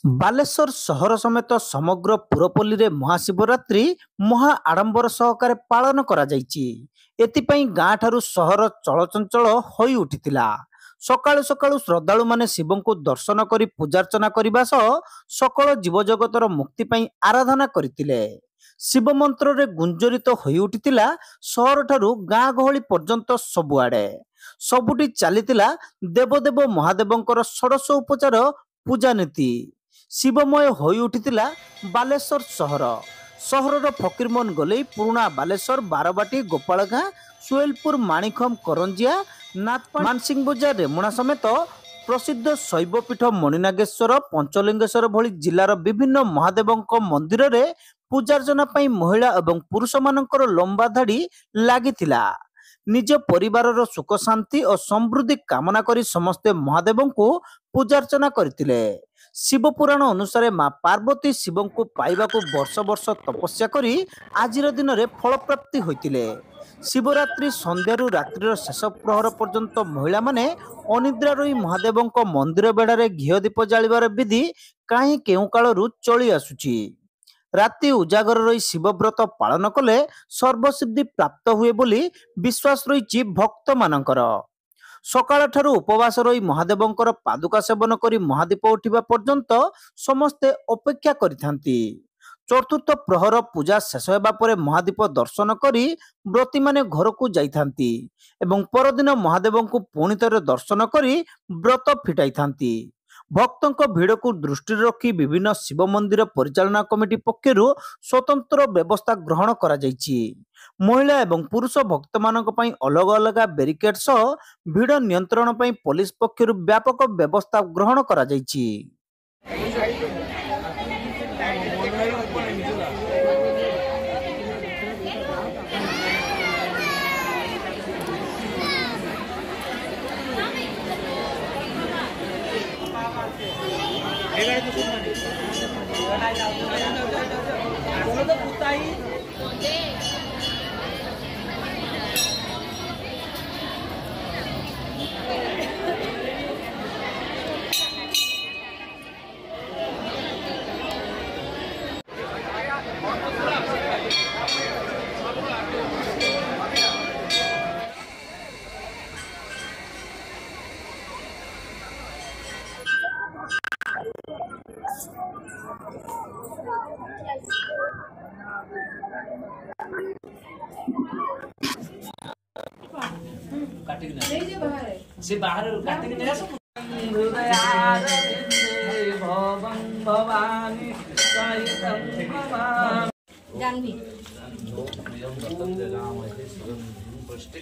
ବାଲେଶ୍ୱର ସହର ସମେତ ସମଗ୍ର ପୁରପଲ୍ଲୀରେ ମହାଶିବରାତ୍ରି ମହା ଆଡମ୍ବର ସହକାରେ ପାଳନ କରାଯାଇଛି। ଏଥିପାଇଁ ଗାଁଠାରୁ ସହର ଚଳଚଞ୍ଚଳ ହୋଇ ଉଠିଥିଲା। ସକାଳୁ ସକାଳୁ ଶ୍ରଦ୍ଧାଳୁମାନେ ଶିବଙ୍କୁ ଦର୍ଶନ କରି ପୂଜାର୍ଚ୍ଚନା କରିବା ସହ ସକଳ ଜୀବଜଗତର ମୁକ୍ତି ପାଇଁ ଆରାଧନା କରିଥିଲେ। ଶିବ ମନ୍ତ୍ରରେ ଗୁଞ୍ଜରିତ ହୋଇ ଉଠିଥିଲା ସହରଠାରୁ ଗାଁ ଗହଳି ପର୍ଯ୍ୟନ୍ତ ସବୁଆଡେ। ସବୁଠି ଚାଲିଥିଲା ଦେବଦେବ ମହାଦେବଙ୍କର ଷୋଡଶ ଉପଚାର ପୂଜା ନୀତି। ଶିବମୟ ହୋଇ ଉଠିଥିଲା ବାଲେଶ୍ୱର ସହର। ସହରର ଫକୀରମୋହନ ଗଲେଇ, ପୁରୁଣା ବାଲେଶ୍ୱର, ବାରବାଟୀ, ଗୋପାଳଗାଁ, ସୁଏଲପୁର, ମାଣିଖମ୍, କରଞ୍ଜିଆ, ନାଥପାଣି, ମାନସିଂହ ବଜାର, ରେମୁଣା ସମେତ ପ୍ରସିଦ୍ଧ ଶୈବପୀଠ ମଣିନାଗେଶ୍ୱର, ପଞ୍ଚଲିଙ୍ଗେଶ୍ୱର ଭଳି ଜିଲ୍ଲାର ବିଭିନ୍ନ ମହାଦେବଙ୍କ ମନ୍ଦିରରେ ପୂଜାର୍ଚ୍ଚନା ପାଇଁ ମହିଳା ଏବଂ ପୁରୁଷମାନଙ୍କର ଲମ୍ବା ଧାଡ଼ି ଲାଗିଥିଲା। ନିଜ ପରିବାରର ସୁଖ ଶାନ୍ତି ଓ ସମୃଦ୍ଧି କାମନା କରି ସମସ୍ତେ ମହାଦେବଙ୍କୁ ପୂଜାର୍ଚ୍ଚନା କରିଥିଲେ। ଶିବପୁରାଣ ଅନୁସାରେ ମା ପାର୍ବତୀ ଶିବଙ୍କୁ ପାଇବାକୁ ବର୍ଷ ବର୍ଷ ତପସ୍ୟା କରି ଆଜିର ଦିନରେ ଫଳପ୍ରାପ୍ତି ହୋଇଥିଲେ। ଶିବରାତ୍ରି ସନ୍ଧ୍ୟାରୁ ରାତ୍ରିର ଶେଷ ପ୍ରହର ପର୍ଯ୍ୟନ୍ତ ମହିଳାମାନେ ଅନିଦ୍ରା ରହି ମହାଦେବଙ୍କ ମନ୍ଦିର ବେଢ଼ାରେ ଘିଅ ଦୀପ ଜାଳିବାର ବିଧି କାହିଁ କେଉଁ କାଳରୁ ଚଳି ଆସୁଛି। ରାତି ଉଜାଗର ରହି ଶିବବ୍ରତ ପାଳନ କଲେ ସର୍ବସିଦ୍ଧି ପ୍ରାପ୍ତ ହୁଏ ବୋଲି ବିଶ୍ୱାସ ରହିଛି ଭକ୍ତମାନଙ୍କର। ସକାଳଠାରୁ ଉପବାସ ରହି ମହାଦେବଙ୍କର ପାଦୁକା ସେବନ କରି ମହାଦୀପ ଉଠିବା ପର୍ଯ୍ୟନ୍ତ ସମସ୍ତେ ଅପେକ୍ଷା କରିଥାନ୍ତି। ଚତୁର୍ଥ ପ୍ରହର ପୂଜା ଶେଷ ହେବା ପରେ ମହାଦୀପ ଦର୍ଶନ କରି ବ୍ରତୀମାନେ ଘରକୁ ଯାଇଥାନ୍ତି ଏବଂ ପରଦିନ ମହାଦେବଙ୍କୁ ପୁଣି ଥରେ ଦର୍ଶନ କରି ବ୍ରତ ଫିଟାଇଥାନ୍ତି। ଭକ୍ତଙ୍କ ଭିଡ଼କୁ ଦୃଷ୍ଟିରେ ରଖି ବିଭିନ୍ନ ଶିବ ମନ୍ଦିର ପରିଚାଳନା କମିଟି ପକ୍ଷରୁ ସ୍ୱତନ୍ତ୍ର ବ୍ୟବସ୍ଥା ଗ୍ରହଣ କରାଯାଇଛି। ମହିଳା ଏବଂ ପୁରୁଷ ଭକ୍ତମାନଙ୍କ ପାଇଁ ଅଲଗା ଅଲଗା ବ୍ୟାରିକେଡ୍ ସହ ଭିଡ଼ ନିୟନ୍ତ୍ରଣ ପାଇଁ ପୋଲିସ ପକ୍ଷରୁ ବ୍ୟାପକ ବ୍ୟବସ୍ଥା ଗ୍ରହଣ କରାଯାଇଛି। से बाहर काटिक नहीं आसो भवं भवानी सहितं भवानी जानवी राम है शिवं पुष्टि